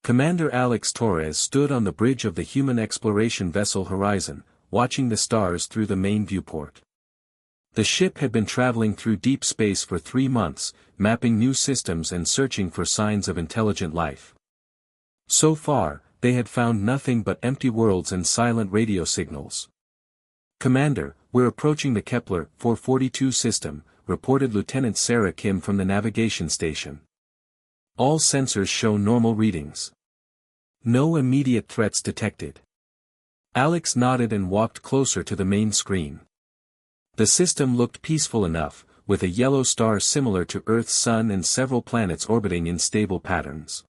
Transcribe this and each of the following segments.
Commander Alex Torres stood on the bridge of the human exploration vessel Horizon, watching the stars through the main viewport. The ship had been traveling through deep space for 3 months, mapping new systems and searching for signs of intelligent life. So far, they had found nothing but empty worlds and silent radio signals. "Commander, we're approaching the Kepler 442 system," reported Lieutenant Sarah Kim from the navigation station. "All sensors show normal readings. No immediate threats detected." Alex nodded and walked closer to the main screen. The system looked peaceful enough, with a yellow star similar to Earth's sun and several planets orbiting in stable patterns.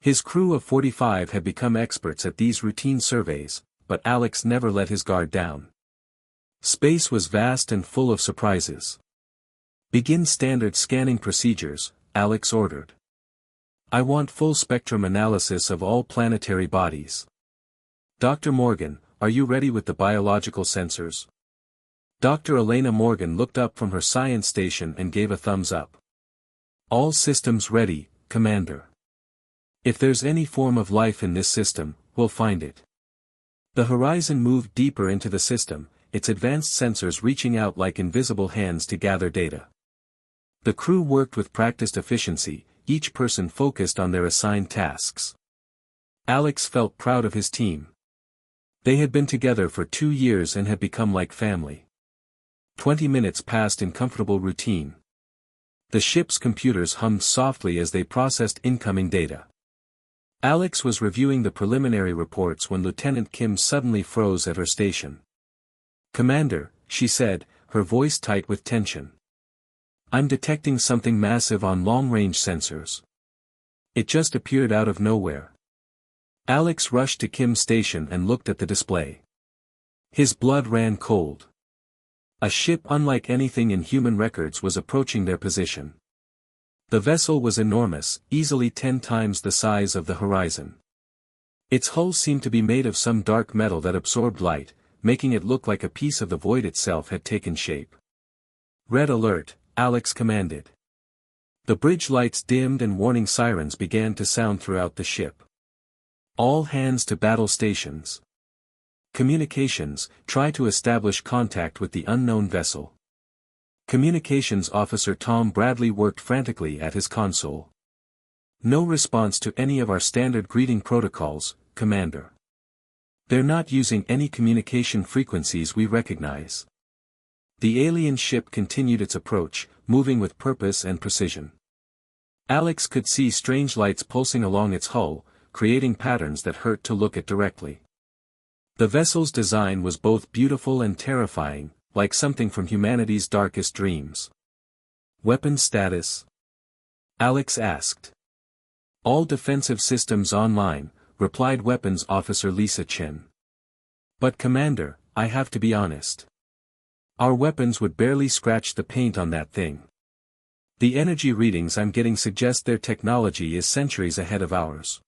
His crew of 45 had become experts at these routine surveys, but Alex never let his guard down. Space was vast and full of surprises. "Begin standard scanning procedures," Alex ordered. "I want full spectrum analysis of all planetary bodies. Dr. Morgan, are you ready with the biological sensors?" Dr. Elena Morgan looked up from her science station and gave a thumbs up. "All systems ready, Commander. If there's any form of life in this system, we'll find it." The Horizon moved deeper into the system, its advanced sensors reaching out like invisible hands to gather data. The crew worked with practiced efficiency, each person focused on their assigned tasks. Alex felt proud of his team. They had been together for 2 years and had become like family. 20 minutes passed in comfortable routine. The ship's computers hummed softly as they processed incoming data. Alex was reviewing the preliminary reports when Lieutenant Kim suddenly froze at her station. "Commander," she said, her voice tight with tension. "I'm detecting something massive on long-range sensors. It just appeared out of nowhere." Alex rushed to Kim's station and looked at the display. His blood ran cold. A ship unlike anything in human records was approaching their position. The vessel was enormous, easily 10 times the size of the Horizon. Its hull seemed to be made of some dark metal that absorbed light, making it look like a piece of the void itself had taken shape. "Red alert," Alex commanded. The bridge lights dimmed and warning sirens began to sound throughout the ship. "All hands to battle stations. Communications, try to establish contact with the unknown vessel." Communications Officer Tom Bradley worked frantically at his console. "No response to any of our standard greeting protocols, Commander. They're not using any communication frequencies we recognize." The alien ship continued its approach, moving with purpose and precision. Alex could see strange lights pulsing along its hull, creating patterns that hurt to look at directly. The vessel's design was both beautiful and terrifying, like something from humanity's darkest dreams. "Weapon status?" Alex asked. "All defensive systems online," replied Weapons Officer Lisa Chin. "But Commander, I have to be honest. Our weapons would barely scratch the paint on that thing. The energy readings I'm getting suggest their technology is centuries ahead of ours."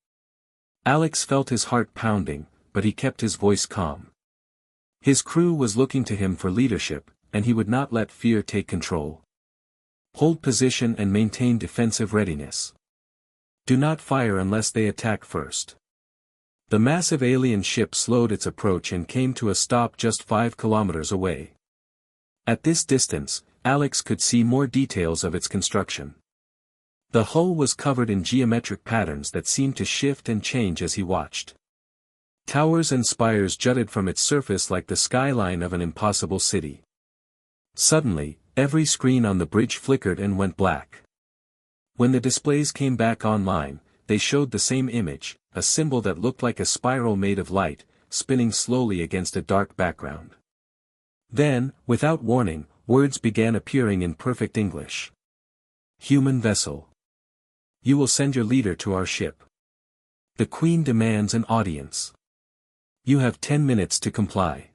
Alex felt his heart pounding, but he kept his voice calm. His crew was looking to him for leadership, and he would not let fear take control. "Hold position and maintain defensive readiness. Do not fire unless they attack first." The massive alien ship slowed its approach and came to a stop just 5 kilometers away. At this distance, Alex could see more details of its construction. The hull was covered in geometric patterns that seemed to shift and change as he watched. Towers and spires jutted from its surface like the skyline of an impossible city. Suddenly, every screen on the bridge flickered and went black. When the displays came back online, they showed the same image, a symbol that looked like a spiral made of light, spinning slowly against a dark background. Then, without warning, words began appearing in perfect English. "Human vessel. You will send your leader to our ship. The Queen demands an audience. You have 10 minutes to comply."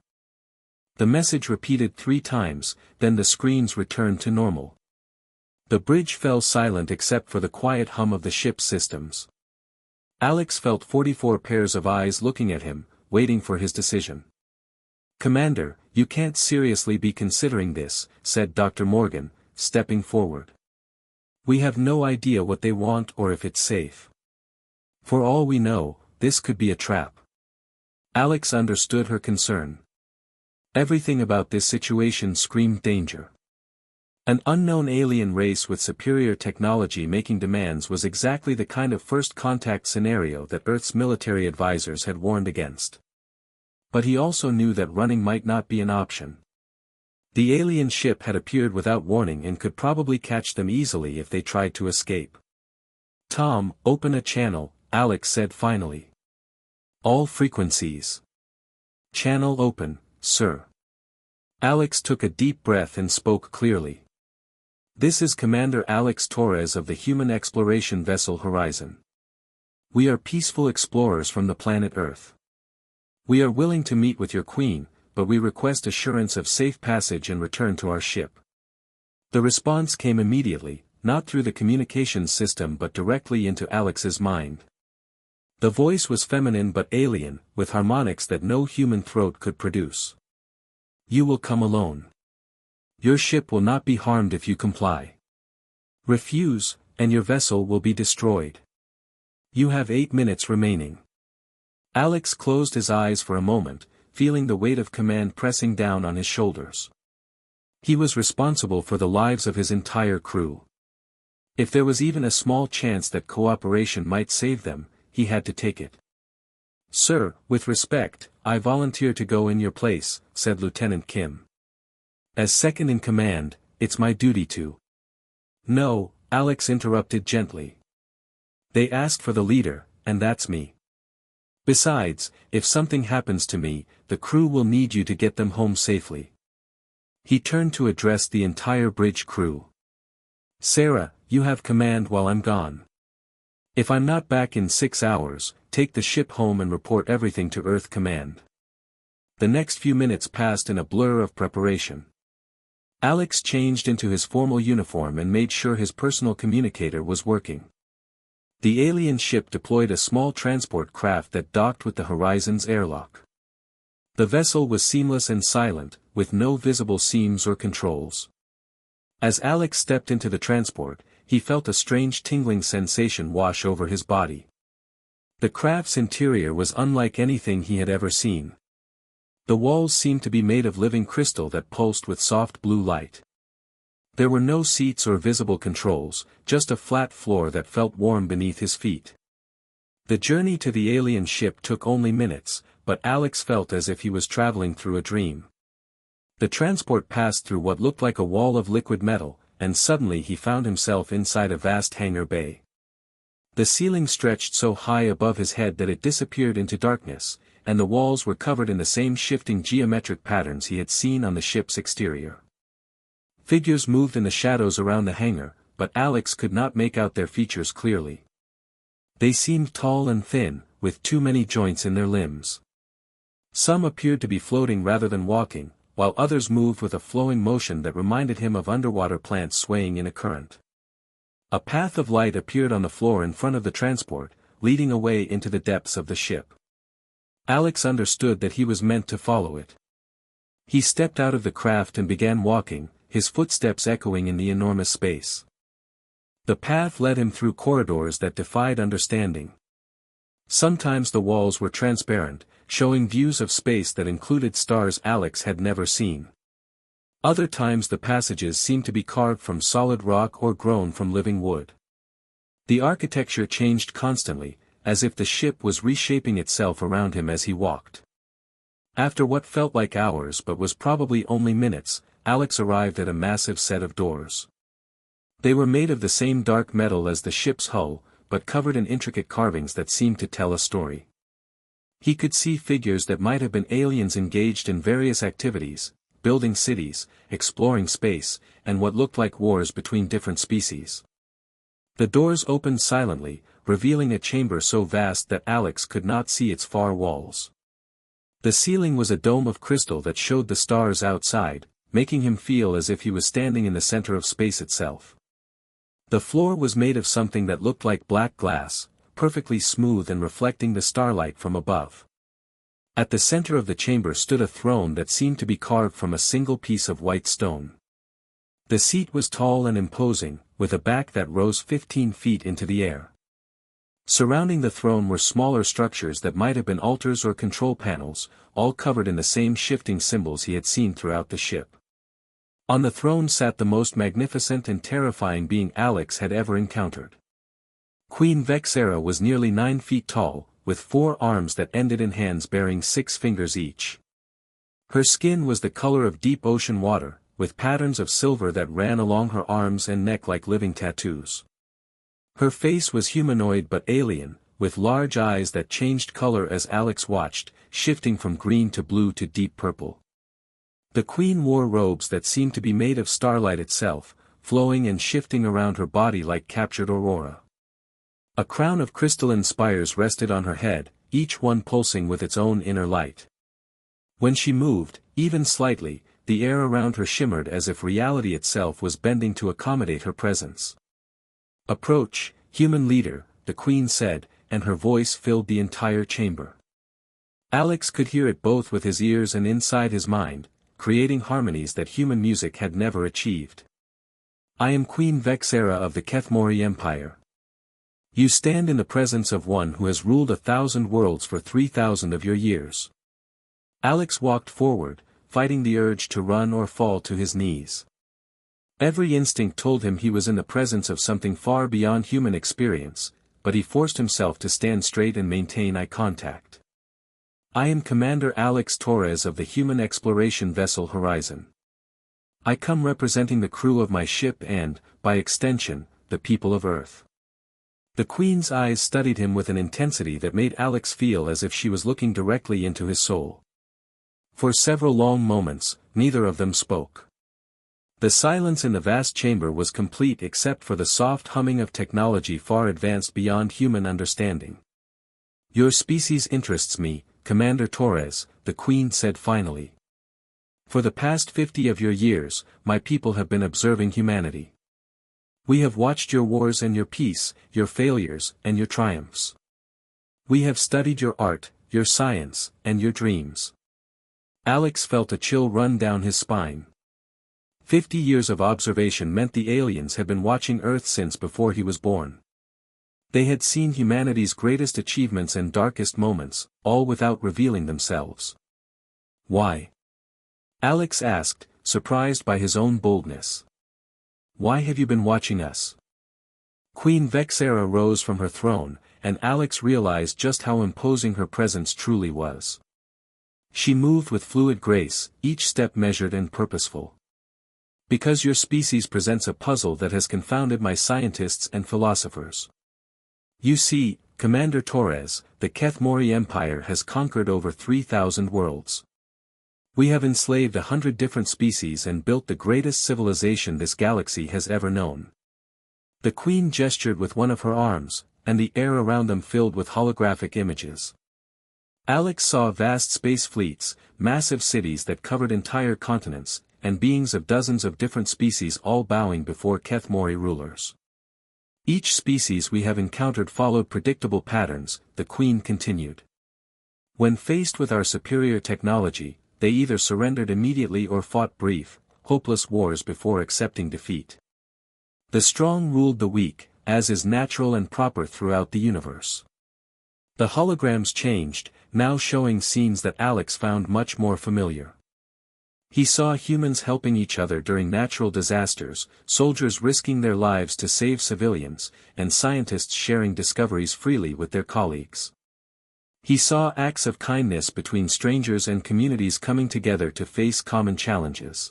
The message repeated 3 times, then the screens returned to normal. The bridge fell silent except for the quiet hum of the ship's systems. Alex felt 44 pairs of eyes looking at him, waiting for his decision. "Commander, you can't seriously be considering this," said Dr. Morgan, stepping forward. "We have no idea what they want or if it's safe. For all we know, this could be a trap. Alex understood her concern. Everything about this situation screamed danger. An unknown alien race with superior technology making demands was exactly the kind of first contact scenario that Earth's military advisors had warned against. But he also knew that running might not be an option. The alien ship had appeared without warning and could probably catch them easily if they tried to escape. "Tom, open a channel," Alex said finally. "All frequencies." "Channel open, sir." Alex took a deep breath and spoke clearly. "This is Commander Alex Torres of the human exploration vessel Horizon. We are peaceful explorers from the planet Earth. We are willing to meet with your queen, but we request assurance of safe passage and return to our ship." The response came immediately, not through the communications system but directly into Alex's mind. The voice was feminine but alien, with harmonics that no human throat could produce. "You will come alone. Your ship will not be harmed if you comply. Refuse, and your vessel will be destroyed. You have 8 minutes remaining." Alex closed his eyes for a moment, feeling the weight of command pressing down on his shoulders. He was responsible for the lives of his entire crew. If there was even a small chance that cooperation might save them, he had to take it. "Sir, with respect, I volunteer to go in your place," said Lieutenant Kim. "As second in command, it's my duty to." "No," Alex interrupted gently. "They asked for the leader, and that's me. Besides, if something happens to me, the crew will need you to get them home safely." He turned to address the entire bridge crew. "Sarah, you have command while I'm gone. If I'm not back in 6 hours, take the ship home and report everything to Earth Command." The next few minutes passed in a blur of preparation. Alex changed into his formal uniform and made sure his personal communicator was working. The alien ship deployed a small transport craft that docked with the Horizon's airlock. The vessel was seamless and silent, with no visible seams or controls. As Alex stepped into the transport, he felt a strange tingling sensation wash over his body. The craft's interior was unlike anything he had ever seen. The walls seemed to be made of living crystal that pulsed with soft blue light. There were no seats or visible controls, just a flat floor that felt warm beneath his feet. The journey to the alien ship took only minutes, but Alex felt as if he was traveling through a dream. The transport passed through what looked like a wall of liquid metal, and suddenly he found himself inside a vast hangar bay. The ceiling stretched so high above his head that it disappeared into darkness, and the walls were covered in the same shifting geometric patterns he had seen on the ship's exterior. Figures moved in the shadows around the hangar, but Alex could not make out their features clearly. They seemed tall and thin, with too many joints in their limbs. Some appeared to be floating rather than walking, while others moved with a flowing motion that reminded him of underwater plants swaying in a current. A path of light appeared on the floor in front of the transport, leading away into the depths of the ship. Alex understood that he was meant to follow it. He stepped out of the craft and began walking, his footsteps echoing in the enormous space. The path led him through corridors that defied understanding. Sometimes the walls were transparent, showing views of space that included stars Alex had never seen. Other times the passages seemed to be carved from solid rock or grown from living wood. The architecture changed constantly, as if the ship was reshaping itself around him as he walked. After what felt like hours but was probably only minutes, Alex arrived at a massive set of doors. They were made of the same dark metal as the ship's hull, but covered in intricate carvings that seemed to tell a story. He could see figures that might have been aliens engaged in various activities, building cities, exploring space, and what looked like wars between different species. The doors opened silently, revealing a chamber so vast that Alex could not see its far walls. The ceiling was a dome of crystal that showed the stars outside, making him feel as if he was standing in the center of space itself. The floor was made of something that looked like black glass, perfectly smooth and reflecting the starlight from above. At the center of the chamber stood a throne that seemed to be carved from a single piece of white stone. The seat was tall and imposing, with a back that rose 15 feet into the air. Surrounding the throne were smaller structures that might have been altars or control panels, all covered in the same shifting symbols he had seen throughout the ship. On the throne sat the most magnificent and terrifying being Alex had ever encountered. Queen Vexera was nearly 9 feet tall, with 4 arms that ended in hands bearing 6 fingers each. Her skin was the color of deep ocean water, with patterns of silver that ran along her arms and neck like living tattoos. Her face was humanoid but alien, with large eyes that changed color as Alex watched, shifting from green to blue to deep purple. The queen wore robes that seemed to be made of starlight itself, flowing and shifting around her body like captured aurora. A crown of crystalline spires rested on her head, each one pulsing with its own inner light. When she moved, even slightly, the air around her shimmered as if reality itself was bending to accommodate her presence. "Approach, human leader," the queen said, and her voice filled the entire chamber. Alex could hear it both with his ears and inside his mind, creating harmonies that human music had never achieved. "I am Queen Vexera of the Kethmori Empire. You stand in the presence of one who has ruled 1,000 worlds for 3,000 of your years." Alex walked forward, fighting the urge to run or fall to his knees. Every instinct told him he was in the presence of something far beyond human experience, but he forced himself to stand straight and maintain eye contact. "I am Commander Alex Torres of the human exploration vessel Horizon. I come representing the crew of my ship and, by extension, the people of Earth." The queen's eyes studied him with an intensity that made Alex feel as if she was looking directly into his soul. For several long moments, neither of them spoke. The silence in the vast chamber was complete except for the soft humming of technology far advanced beyond human understanding. "Your species interests me, Commander Torres," the queen said finally. "For the past 50 of your years, my people have been observing humanity. We have watched your wars and your peace, your failures and your triumphs. We have studied your art, your science, and your dreams." Alex felt a chill run down his spine. 50 years of observation meant the aliens had been watching Earth since before he was born. They had seen humanity's greatest achievements and darkest moments, all without revealing themselves. "Why?" Alex asked, surprised by his own boldness. "Why have you been watching us?" Queen Vexera rose from her throne, and Alex realized just how imposing her presence truly was. She moved with fluid grace, each step measured and purposeful. "Because your species presents a puzzle that has confounded my scientists and philosophers. You see, Commander Torres, the Kethmori Empire has conquered over 3,000 worlds. We have enslaved 100 different species and built the greatest civilization this galaxy has ever known." The queen gestured with one of her arms, and the air around them filled with holographic images. Alex saw vast space fleets, massive cities that covered entire continents, and beings of dozens of different species all bowing before Kethmori rulers. "Each species we have encountered followed predictable patterns," the queen continued. "When faced with our superior technology, they either surrendered immediately or fought brief, hopeless wars before accepting defeat. The strong ruled the weak, as is natural and proper throughout the universe." The holograms changed, now showing scenes that Alex found much more familiar. He saw humans helping each other during natural disasters, soldiers risking their lives to save civilians, and scientists sharing discoveries freely with their colleagues. He saw acts of kindness between strangers and communities coming together to face common challenges.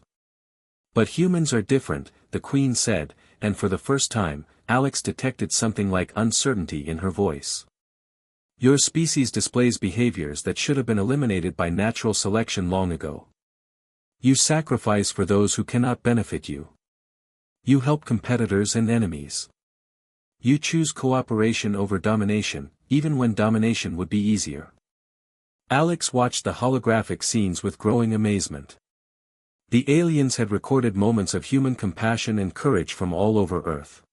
"But humans are different," the queen said, and for the first time, Alex detected something like uncertainty in her voice. "Your species displays behaviors that should have been eliminated by natural selection long ago. You sacrifice for those who cannot benefit you. You help competitors and enemies. You choose cooperation over domination, even when domination would be easier." Alex watched the holographic scenes with growing amazement. The aliens had recorded moments of human compassion and courage from all over Earth.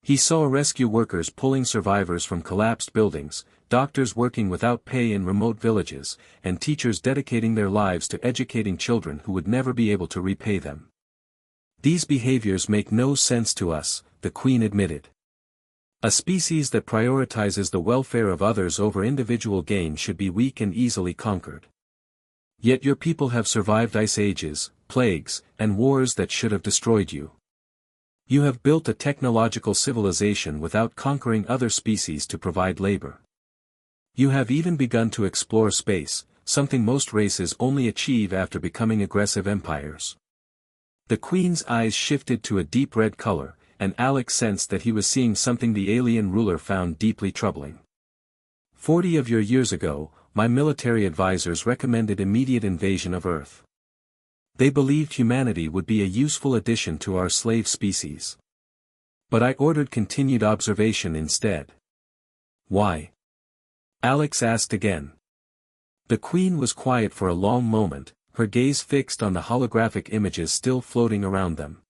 He saw rescue workers pulling survivors from collapsed buildings, doctors working without pay in remote villages, and teachers dedicating their lives to educating children who would never be able to repay them. "These behaviors make no sense to us," the queen admitted. A species that prioritizes the welfare of others over individual gain should be weak and easily conquered. Yet your people have survived ice ages, plagues, and wars that should have destroyed you. You have built a technological civilization without conquering other species to provide labor. You have even begun to explore space, something most races only achieve after becoming aggressive empires. The Queen's eyes shifted to a deep red color, and Alex sensed that he was seeing something the alien ruler found deeply troubling. 40 of your years ago, my military advisors recommended immediate invasion of Earth. They believed humanity would be a useful addition to our slave species. But I ordered continued observation instead. Why? Alex asked again. The Queen was quiet for a long moment, her gaze fixed on the holographic images still floating around them.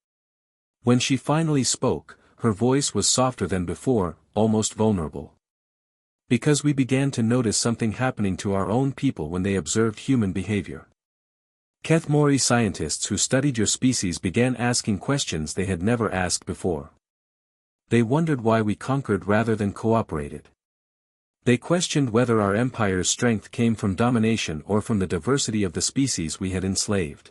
When she finally spoke, her voice was softer than before, almost vulnerable. Because we began to notice something happening to our own people when they observed human behavior. Kethmori scientists who studied your species began asking questions they had never asked before. They wondered why we conquered rather than cooperated. They questioned whether our empire's strength came from domination or from the diversity of the species we had enslaved.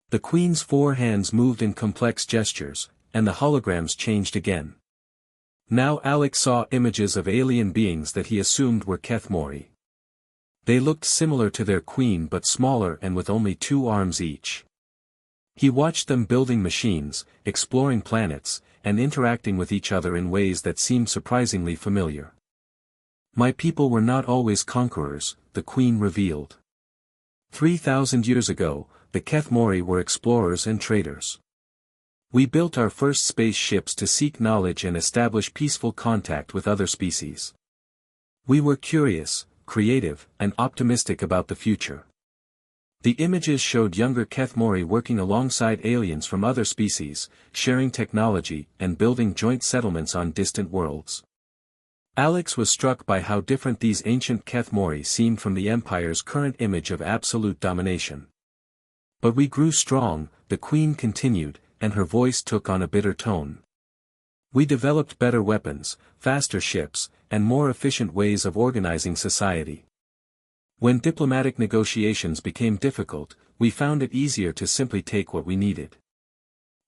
The Queen's 4 hands moved in complex gestures, and the holograms changed again. Now Alex saw images of alien beings that he assumed were Kethmori. They looked similar to their queen but smaller and with only 2 arms each. He watched them building machines, exploring planets, and interacting with each other in ways that seemed surprisingly familiar. My people were not always conquerors, the Queen revealed. 3,000 years ago, the Kethmori were explorers and traders. We built our first space ships to seek knowledge and establish peaceful contact with other species. We were curious, creative, and optimistic about the future. The images showed younger Kethmori working alongside aliens from other species, sharing technology and building joint settlements on distant worlds. Alex was struck by how different these ancient Kethmori seemed from the Empire's current image of absolute domination. But we grew strong, the Queen continued, and her voice took on a bitter tone. We developed better weapons, faster ships, and more efficient ways of organizing society. When diplomatic negotiations became difficult, we found it easier to simply take what we needed.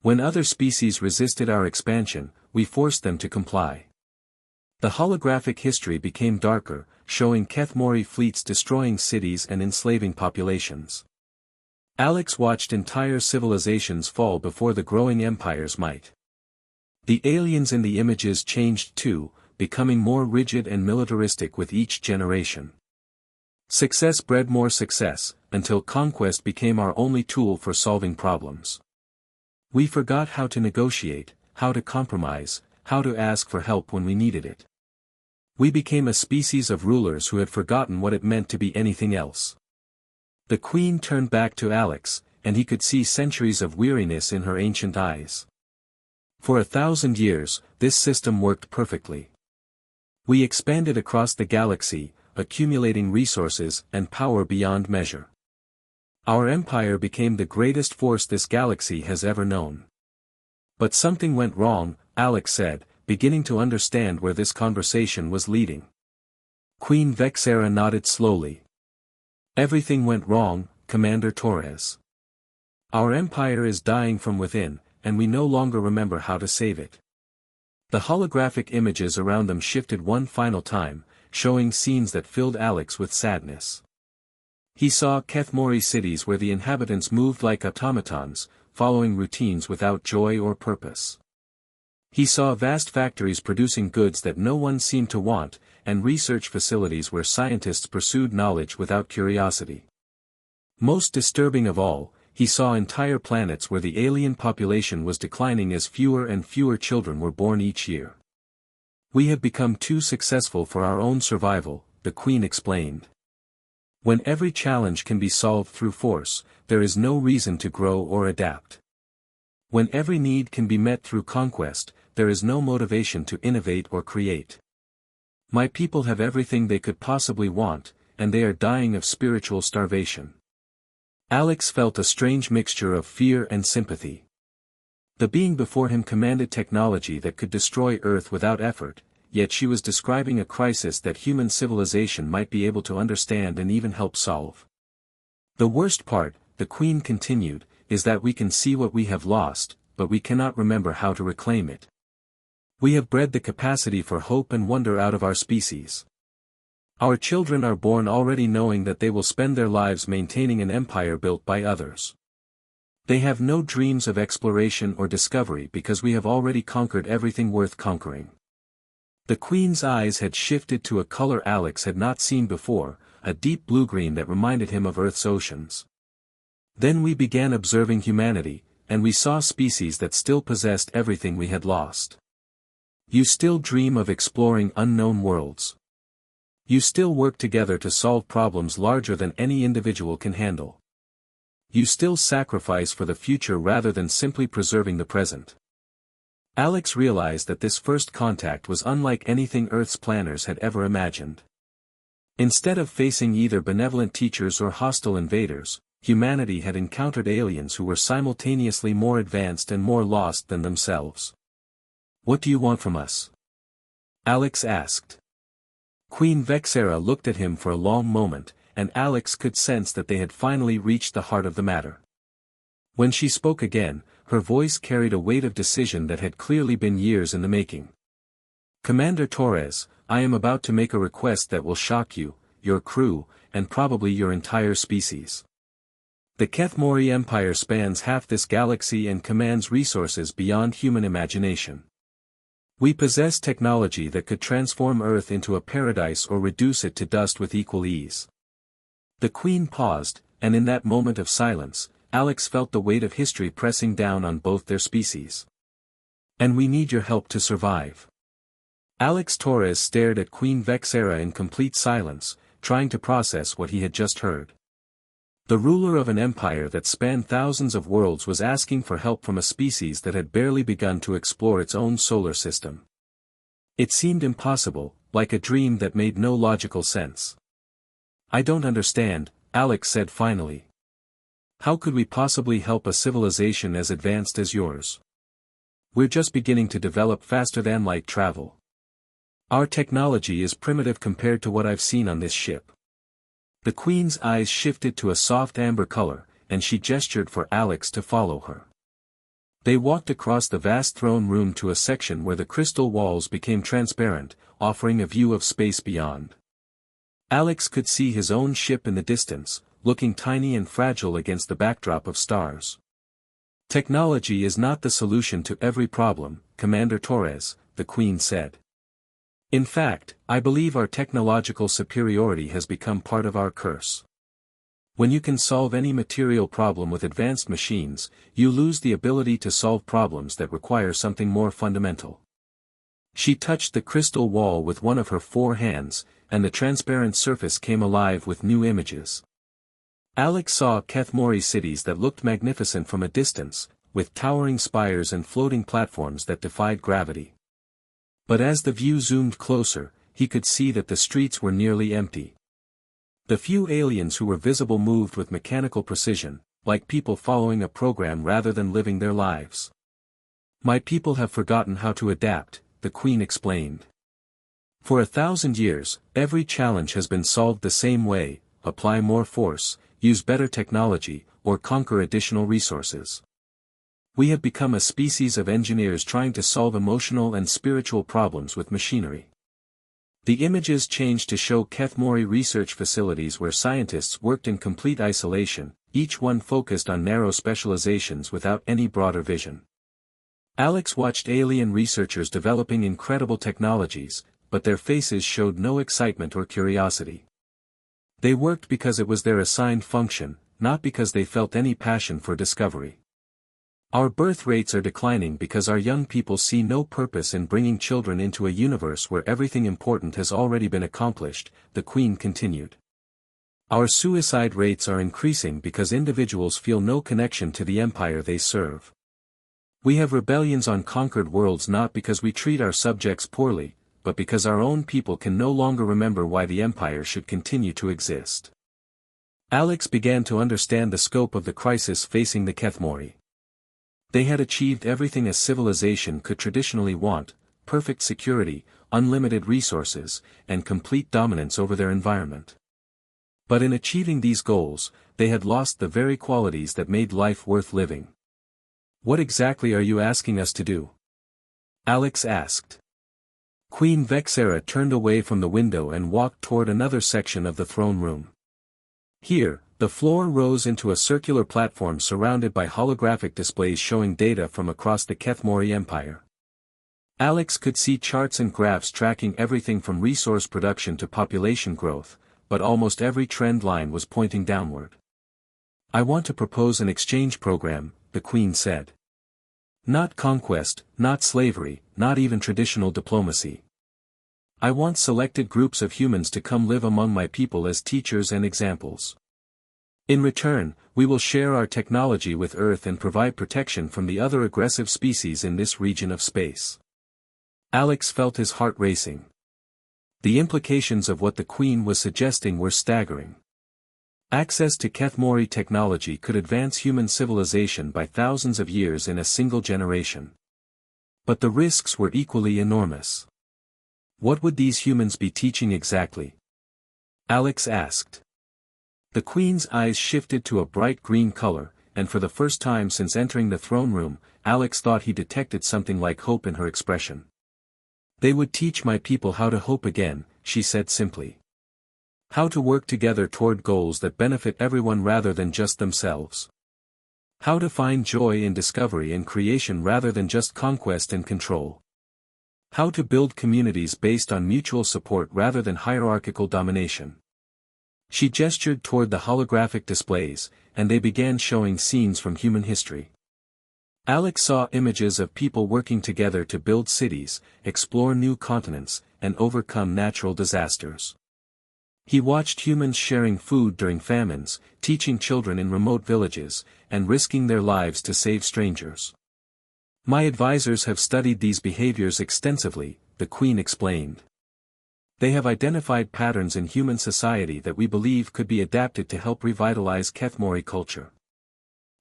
When other species resisted our expansion, we forced them to comply. The holographic history became darker, showing Kethmori fleets destroying cities and enslaving populations. Alex watched entire civilizations fall before the growing empire's might. The aliens in the images changed too, becoming more rigid and militaristic with each generation. Success bred more success, until conquest became our only tool for solving problems. We forgot how to negotiate, how to compromise, how to ask for help when we needed it. We became a species of rulers who had forgotten what it meant to be anything else. The Queen turned back to Alex, and he could see centuries of weariness in her ancient eyes. For 1,000 years, this system worked perfectly. We expanded across the galaxy, accumulating resources and power beyond measure. Our empire became the greatest force this galaxy has ever known. But something went wrong, Alex said, beginning to understand where this conversation was leading. Queen Vexera nodded slowly. Everything went wrong, Commander Torres. Our empire is dying from within, and we no longer remember how to save it. The holographic images around them shifted one final time, showing scenes that filled Alex with sadness. He saw Kethmori cities where the inhabitants moved like automatons, following routines without joy or purpose. He saw vast factories producing goods that no one seemed to want, and research facilities where scientists pursued knowledge without curiosity. Most disturbing of all, he saw entire planets where the alien population was declining as fewer and fewer children were born each year. We have become too successful for our own survival, the Queen explained. When every challenge can be solved through force, there is no reason to grow or adapt. When every need can be met through conquest, there is no motivation to innovate or create. My people have everything they could possibly want, and they are dying of spiritual starvation. Alex felt a strange mixture of fear and sympathy. The being before him commanded technology that could destroy Earth without effort, yet she was describing a crisis that human civilization might be able to understand and even help solve. The worst part, the Queen continued, is that we can see what we have lost, but we cannot remember how to reclaim it. We have bred the capacity for hope and wonder out of our species. Our children are born already knowing that they will spend their lives maintaining an empire built by others. They have no dreams of exploration or discovery because we have already conquered everything worth conquering. The Queen's eyes had shifted to a color Alex had not seen before, a deep blue-green that reminded him of Earth's oceans. Then we began observing humanity, and we saw species that still possessed everything we had lost. You still dream of exploring unknown worlds. You still work together to solve problems larger than any individual can handle. You still sacrifice for the future rather than simply preserving the present. Alex realized that this first contact was unlike anything Earth's planners had ever imagined. Instead of facing either benevolent teachers or hostile invaders, humanity had encountered aliens who were simultaneously more advanced and more lost than themselves. "What do you want from us?" Alex asked. Queen Vexera looked at him for a long moment, and Alex could sense that they had finally reached the heart of the matter. When she spoke again, her voice carried a weight of decision that had clearly been years in the making. "Commander Torres, I am about to make a request that will shock you, your crew, and probably your entire species. The Kethmori Empire spans half this galaxy and commands resources beyond human imagination. We possess technology that could transform Earth into a paradise or reduce it to dust with equal ease." The Queen paused, and in that moment of silence, Alex felt the weight of history pressing down on both their species. "And we need your help to survive." Alex Torres stared at Queen Vexera in complete silence, trying to process what he had just heard. The ruler of an empire that spanned thousands of worlds was asking for help from a species that had barely begun to explore its own solar system. It seemed impossible, like a dream that made no logical sense. "I don't understand," Alex said finally. "How could we possibly help a civilization as advanced as yours? We're just beginning to develop faster than light travel. Our technology is primitive compared to what I've seen on this ship." The Queen's eyes shifted to a soft amber color, and she gestured for Alex to follow her. They walked across the vast throne room to a section where the crystal walls became transparent, offering a view of space beyond. Alex could see his own ship in the distance, looking tiny and fragile against the backdrop of stars. "Technology is not the solution to every problem, Commander Torres," the Queen said. "In fact, I believe our technological superiority has become part of our curse. When you can solve any material problem with advanced machines, you lose the ability to solve problems that require something more fundamental." She touched the crystal wall with one of her 4 hands, and the transparent surface came alive with new images. Alex saw Kethmori cities that looked magnificent from a distance, with towering spires and floating platforms that defied gravity. But as the view zoomed closer, he could see that the streets were nearly empty. The few aliens who were visible moved with mechanical precision, like people following a program rather than living their lives. "My people have forgotten how to adapt," the Queen explained. "For 1,000 years, every challenge has been solved the same way: apply more force, use better technology, or conquer additional resources. We have become a species of engineers trying to solve emotional and spiritual problems with machinery." The images changed to show Kethmori research facilities where scientists worked in complete isolation, each one focused on narrow specializations without any broader vision. Alex watched alien researchers developing incredible technologies, but their faces showed no excitement or curiosity. They worked because it was their assigned function, not because they felt any passion for discovery. "Our birth rates are declining because our young people see no purpose in bringing children into a universe where everything important has already been accomplished," the Queen continued. "Our suicide rates are increasing because individuals feel no connection to the empire they serve. We have rebellions on conquered worlds not because we treat our subjects poorly, but because our own people can no longer remember why the empire should continue to exist." Alex began to understand the scope of the crisis facing the Kethmori. They had achieved everything a civilization could traditionally want: perfect security, unlimited resources, and complete dominance over their environment. But in achieving these goals, they had lost the very qualities that made life worth living. "What exactly are you asking us to do?" Alex asked. Queen Vexera turned away from the window and walked toward another section of the throne room. Here, the floor rose into a circular platform surrounded by holographic displays showing data from across the Kethmori Empire. Alex could see charts and graphs tracking everything from resource production to population growth, but almost every trend line was pointing downward. "I want to propose an exchange program," the Queen said. "Not conquest, not slavery, not even traditional diplomacy. I want selected groups of humans to come live among my people as teachers and examples. In return, we will share our technology with Earth and provide protection from the other aggressive species in this region of space." Alex felt his heart racing. The implications of what the Queen was suggesting were staggering. Access to Kethmori technology could advance human civilization by thousands of years in a single generation. But the risks were equally enormous. What would these humans be teaching exactly? Alex asked. The Queen's eyes shifted to a bright green color, and for the first time since entering the throne room, Alex thought he detected something like hope in her expression. "They would teach my people how to hope again," she said simply. "How to work together toward goals that benefit everyone rather than just themselves. How to find joy in discovery and creation rather than just conquest and control. How to build communities based on mutual support rather than hierarchical domination." She gestured toward the holographic displays, and they began showing scenes from human history. Alex saw images of people working together to build cities, explore new continents, and overcome natural disasters. He watched humans sharing food during famines, teaching children in remote villages, and risking their lives to save strangers. "My advisors have studied these behaviors extensively," the Queen explained. "They have identified patterns in human society that we believe could be adapted to help revitalize Kethmori culture.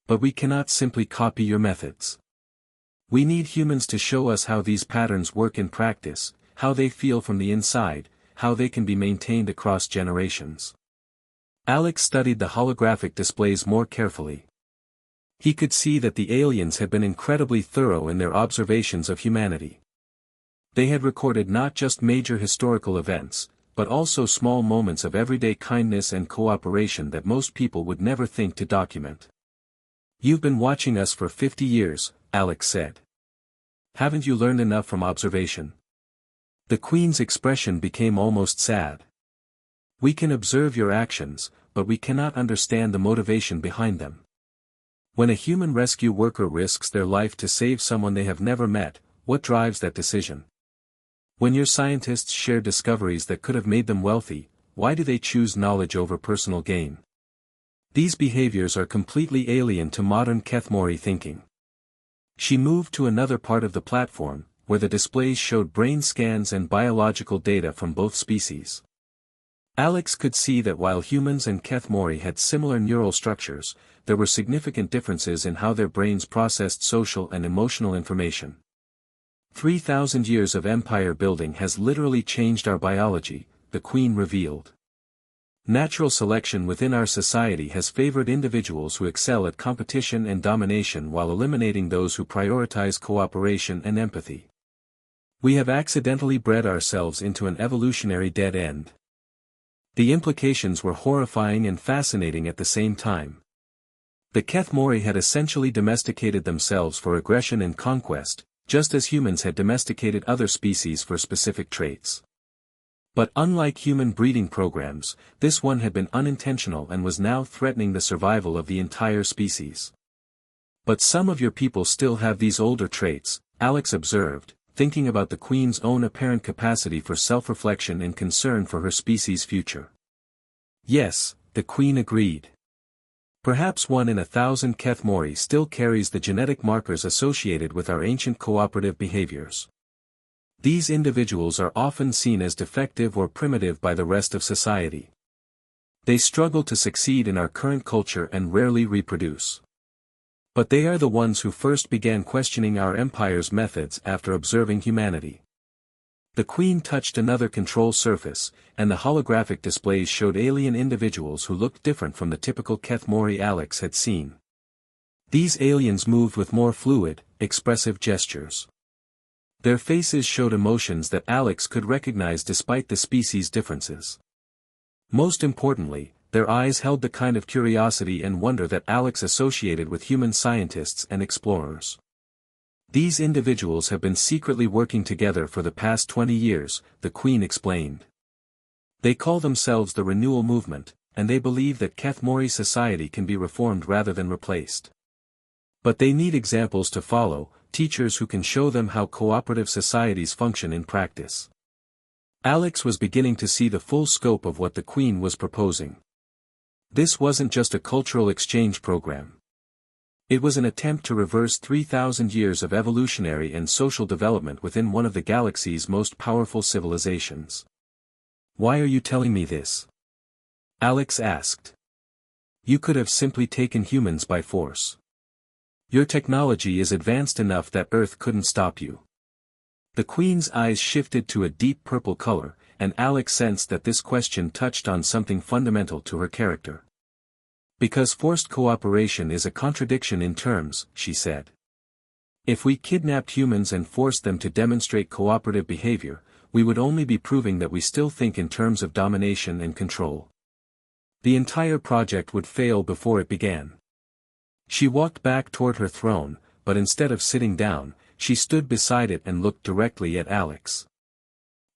But we cannot simply copy your methods. We need humans to show us how these patterns work in practice, how they feel from the inside, how they can be maintained across generations." Alex studied the holographic displays more carefully. He could see that the aliens had been incredibly thorough in their observations of humanity. They had recorded not just major historical events, but also small moments of everyday kindness and cooperation that most people would never think to document. "You've been watching us for 50 years, Alex said. Haven't you learned enough from observation?" The Queen's expression became almost sad. "We can observe your actions, but we cannot understand the motivation behind them. When a human rescue worker risks their life to save someone they have never met, what drives that decision? When your scientists share discoveries that could have made them wealthy, why do they choose knowledge over personal gain? These behaviors are completely alien to modern Kethmori thinking." She moved to another part of the platform, where the displays showed brain scans and biological data from both species. Alex could see that while humans and Kethmori had similar neural structures, there were significant differences in how their brains processed social and emotional information. 3,000 years of empire building has literally changed our biology, the Queen revealed. Natural selection within our society has favored individuals who excel at competition and domination while eliminating those who prioritize cooperation and empathy. We have accidentally bred ourselves into an evolutionary dead end. The implications were horrifying and fascinating at the same time. The Kethmori had essentially domesticated themselves for aggression and conquest, just as humans had domesticated other species for specific traits. But unlike human breeding programs, this one had been unintentional and was now threatening the survival of the entire species. "But some of your people still have these older traits," Alex observed, thinking about the Queen's own apparent capacity for self-reflection and concern for her species' future. "Yes," the Queen agreed. "Perhaps 1 in 1,000 Kethmori still carries the genetic markers associated with our ancient cooperative behaviors. These individuals are often seen as defective or primitive by the rest of society. They struggle to succeed in our current culture and rarely reproduce. But they are the ones who first began questioning our empire's methods after observing humanity. The Queen touched another control surface, and the holographic displays showed alien individuals who looked different from the typical Kethmori Alex had seen. These aliens moved with more fluid, expressive gestures. Their faces showed emotions that Alex could recognize despite the species' differences. Most importantly, their eyes held the kind of curiosity and wonder that Alex associated with human scientists and explorers. These individuals have been secretly working together for the past 20 years, the Queen explained. They call themselves the Renewal Movement, and they believe that Kethmori society can be reformed rather than replaced. But they need examples to follow, teachers who can show them how cooperative societies function in practice. Alex was beginning to see the full scope of what the Queen was proposing. This wasn't just a cultural exchange program. It was an attempt to reverse 3,000 years of evolutionary and social development within one of the galaxy's most powerful civilizations. "Why are you telling me this?" Alex asked. "You could have simply taken humans by force. Your technology is advanced enough that Earth couldn't stop you." The Queen's eyes shifted to a deep purple color, and Alex sensed that this question touched on something fundamental to her character. "Because forced cooperation is a contradiction in terms," she said. "If we kidnapped humans and forced them to demonstrate cooperative behavior, we would only be proving that we still think in terms of domination and control. The entire project would fail before it began." She walked back toward her throne, but instead of sitting down, she stood beside it and looked directly at Alex.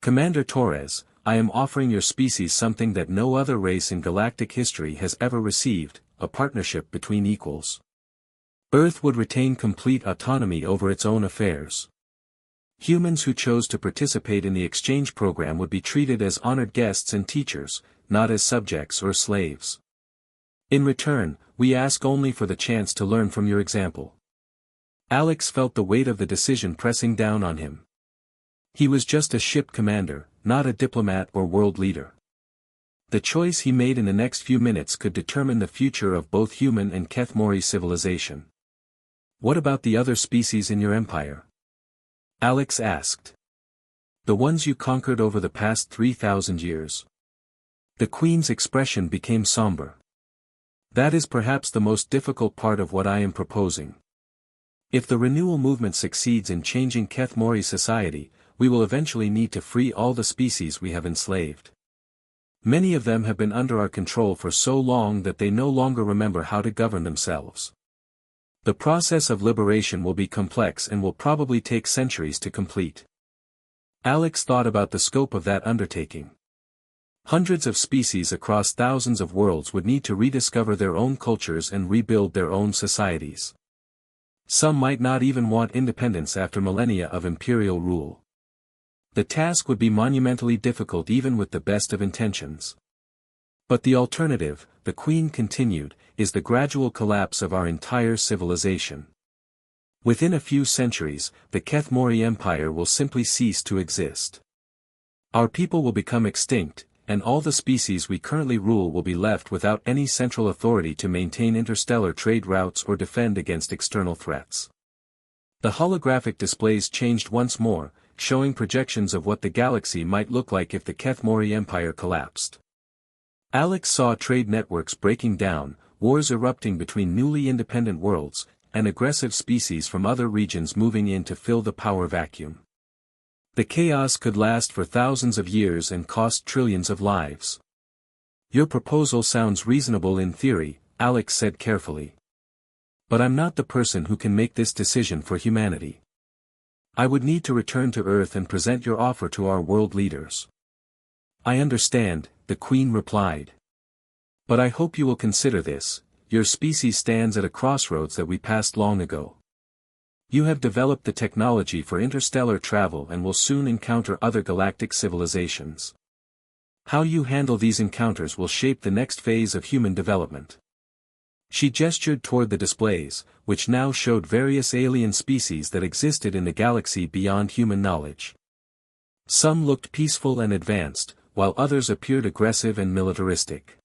"Commander Torres, I am offering your species something that no other race in galactic history has ever received, a partnership between equals. Earth would retain complete autonomy over its own affairs. Humans who chose to participate in the exchange program would be treated as honored guests and teachers, not as subjects or slaves. In return, we ask only for the chance to learn from your example." Alex felt the weight of the decision pressing down on him. He was just a ship commander, not a diplomat or world leader. The choice he made in the next few minutes could determine the future of both human and Kethmori civilization. "What about the other species in your empire?" Alex asked. "The ones you conquered over the past 3,000 years." The Queen's expression became somber. "That is perhaps the most difficult part of what I am proposing. If the renewal movement succeeds in changing Kethmori society, we will eventually need to free all the species we have enslaved. Many of them have been under our control for so long that they no longer remember how to govern themselves. The process of liberation will be complex and will probably take centuries to complete." Alex thought about the scope of that undertaking. Hundreds of species across thousands of worlds would need to rediscover their own cultures and rebuild their own societies. Some might not even want independence after millennia of imperial rule. The task would be monumentally difficult even with the best of intentions. "But the alternative," the Queen continued, "is the gradual collapse of our entire civilization. Within a few centuries, the Kethmori Empire will simply cease to exist. Our people will become extinct, and all the species we currently rule will be left without any central authority to maintain interstellar trade routes or defend against external threats." The holographic displays changed once more, showing projections of what the galaxy might look like if the Kethmori Empire collapsed. Alex saw trade networks breaking down, wars erupting between newly independent worlds, and aggressive species from other regions moving in to fill the power vacuum. The chaos could last for thousands of years and cost trillions of lives. "Your proposal sounds reasonable in theory," Alex said carefully. "But I'm not the person who can make this decision for humanity. I would need to return to Earth and present your offer to our world leaders." "I understand," the Queen replied. "But I hope you will consider this. Your species stands at a crossroads that we passed long ago. You have developed the technology for interstellar travel and will soon encounter other galactic civilizations. How you handle these encounters will shape the next phase of human development." She gestured toward the displays, which now showed various alien species that existed in the galaxy beyond human knowledge. Some looked peaceful and advanced, while others appeared aggressive and militaristic.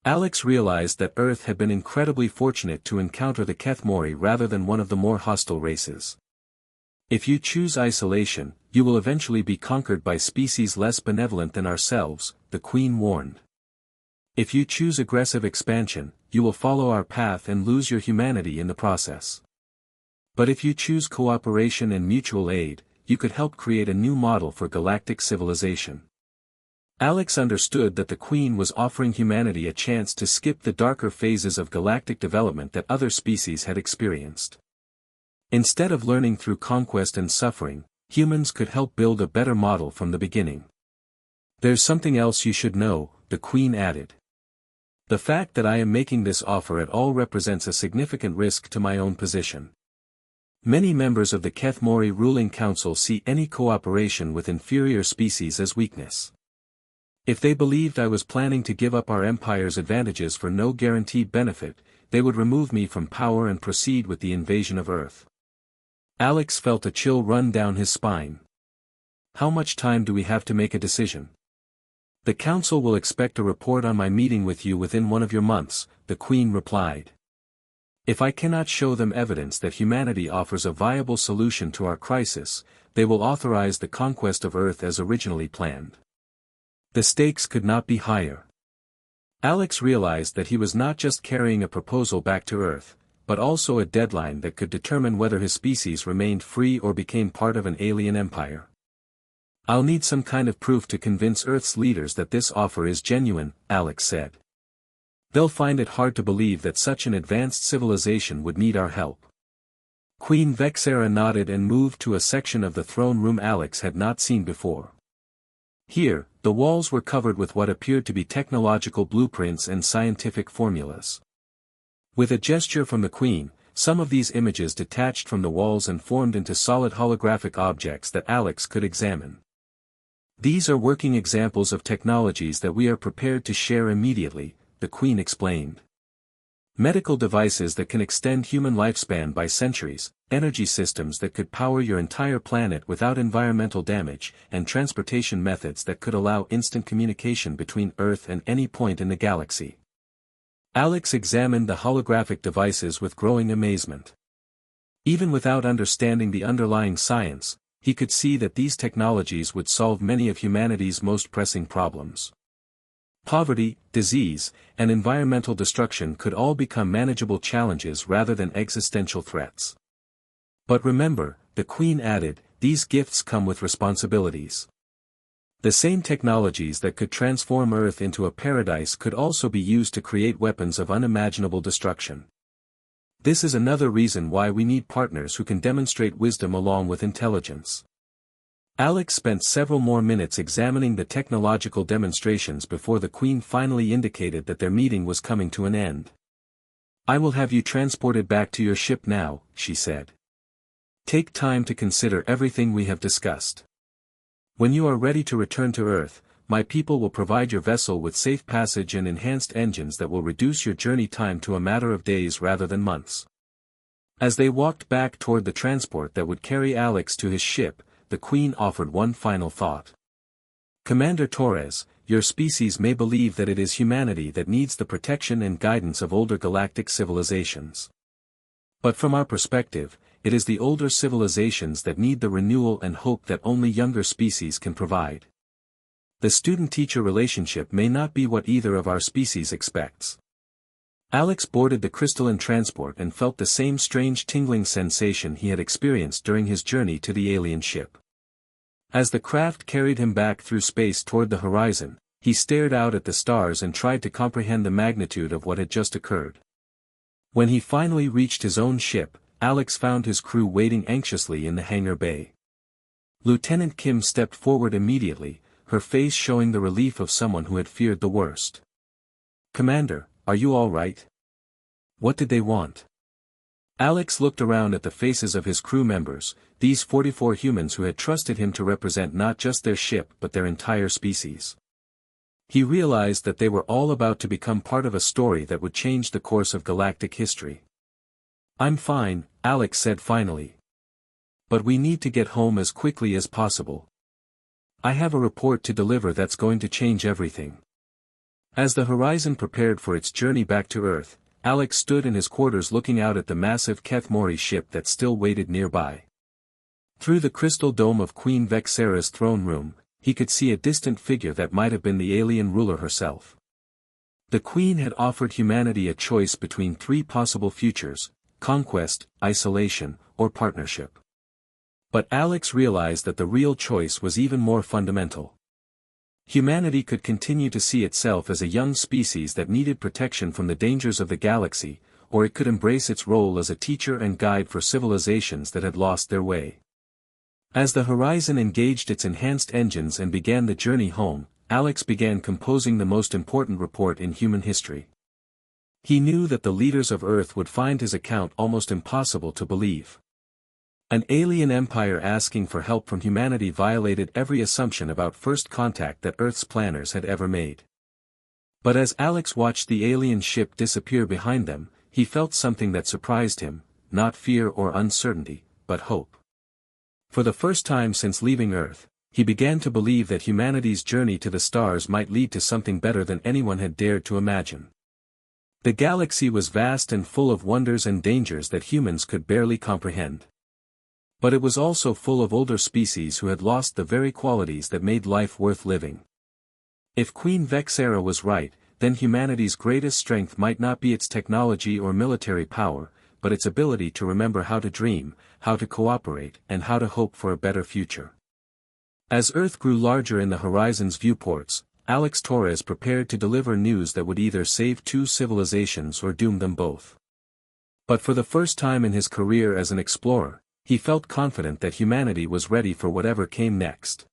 Alex realized that Earth had been incredibly fortunate to encounter the Kethmori rather than one of the more hostile races. If you choose isolation, you will eventually be conquered by species less benevolent than ourselves, the Queen warned. If you choose aggressive expansion, you will follow our path and lose your humanity in the process. But if you choose cooperation and mutual aid, you could help create a new model for galactic civilization. Alex understood that the Queen was offering humanity a chance to skip the darker phases of galactic development that other species had experienced. Instead of learning through conquest and suffering, humans could help build a better model from the beginning. There's something else you should know, the Queen added. The fact that I am making this offer at all represents a significant risk to my own position. Many members of the Kethmori ruling council see any cooperation with inferior species as weakness. If they believed I was planning to give up our empire's advantages for no guaranteed benefit, they would remove me from power and proceed with the invasion of Earth. Alex felt a chill run down his spine. How much time do we have to make a decision? The council will expect a report on my meeting with you within 1 of your months, the Queen replied. If I cannot show them evidence that humanity offers a viable solution to our crisis, they will authorize the conquest of Earth as originally planned. The stakes could not be higher. Alex realized that he was not just carrying a proposal back to Earth, but also a deadline that could determine whether his species remained free or became part of an alien empire. I'll need some kind of proof to convince Earth's leaders that this offer is genuine, Alex said. They'll find it hard to believe that such an advanced civilization would need our help. Queen Vexera nodded and moved to a section of the throne room Alex had not seen before. Here, the walls were covered with what appeared to be technological blueprints and scientific formulas. With a gesture from the Queen, some of these images detached from the walls and formed into solid holographic objects that Alex could examine. These are working examples of technologies that we are prepared to share immediately, the Queen explained. Medical devices that can extend human lifespan by centuries, energy systems that could power your entire planet without environmental damage, and transportation methods that could allow instant communication between Earth and any point in the galaxy. Alex examined the holographic devices with growing amazement. Even without understanding the underlying science, he could see that these technologies would solve many of humanity's most pressing problems. Poverty, disease, and environmental destruction could all become manageable challenges rather than existential threats. But remember, the Queen added, these gifts come with responsibilities. The same technologies that could transform Earth into a paradise could also be used to create weapons of unimaginable destruction. This is another reason why we need partners who can demonstrate wisdom along with intelligence. Alex spent several more minutes examining the technological demonstrations before the Queen finally indicated that their meeting was coming to an end. I will have you transported back to your ship now, she said. Take time to consider everything we have discussed. When you are ready to return to Earth, my people will provide your vessel with safe passage and enhanced engines that will reduce your journey time to a matter of days rather than months. As they walked back toward the transport that would carry Alex to his ship, the Queen offered one final thought. Commander Torres, your species may believe that it is humanity that needs the protection and guidance of older galactic civilizations. But from our perspective, it is the older civilizations that need the renewal and hope that only younger species can provide. The student-teacher relationship may not be what either of our species expects. Alex boarded the crystalline transport and felt the same strange tingling sensation he had experienced during his journey to the alien ship. As the craft carried him back through space toward the horizon, he stared out at the stars and tried to comprehend the magnitude of what had just occurred. When he finally reached his own ship, Alex found his crew waiting anxiously in the hangar bay. Lieutenant Kim stepped forward immediately, her face showing the relief of someone who had feared the worst. Commander, are you all right? What did they want? Alex looked around at the faces of his crew members, these 44 humans who had trusted him to represent not just their ship but their entire species. He realized that they were all about to become part of a story that would change the course of galactic history. I'm fine, Alex said finally. But we need to get home as quickly as possible. I have a report to deliver that's going to change everything. As the Horizon prepared for its journey back to Earth, Alex stood in his quarters looking out at the massive Kethmori ship that still waited nearby. Through the crystal dome of Queen Vexera's throne room, he could see a distant figure that might have been the alien ruler herself. The Queen had offered humanity a choice between three possible futures: conquest, isolation, or partnership. But Alex realized that the real choice was even more fundamental. Humanity could continue to see itself as a young species that needed protection from the dangers of the galaxy, or it could embrace its role as a teacher and guide for civilizations that had lost their way. As the Horizon engaged its enhanced engines and began the journey home, Alex began composing the most important report in human history. He knew that the leaders of Earth would find his account almost impossible to believe. An alien empire asking for help from humanity violated every assumption about first contact that Earth's planners had ever made. But as Alex watched the alien ship disappear behind them, he felt something that surprised him, not fear or uncertainty, but hope. For the first time since leaving Earth, he began to believe that humanity's journey to the stars might lead to something better than anyone had dared to imagine. The galaxy was vast and full of wonders and dangers that humans could barely comprehend. But it was also full of older species who had lost the very qualities that made life worth living. If Queen Vexera was right, then humanity's greatest strength might not be its technology or military power, but its ability to remember how to dream, how to cooperate, and how to hope for a better future. As Earth grew larger in the Horizon's viewports, Alex Torres prepared to deliver news that would either save two civilizations or doom them both. But for the first time in his career as an explorer, he felt confident that humanity was ready for whatever came next.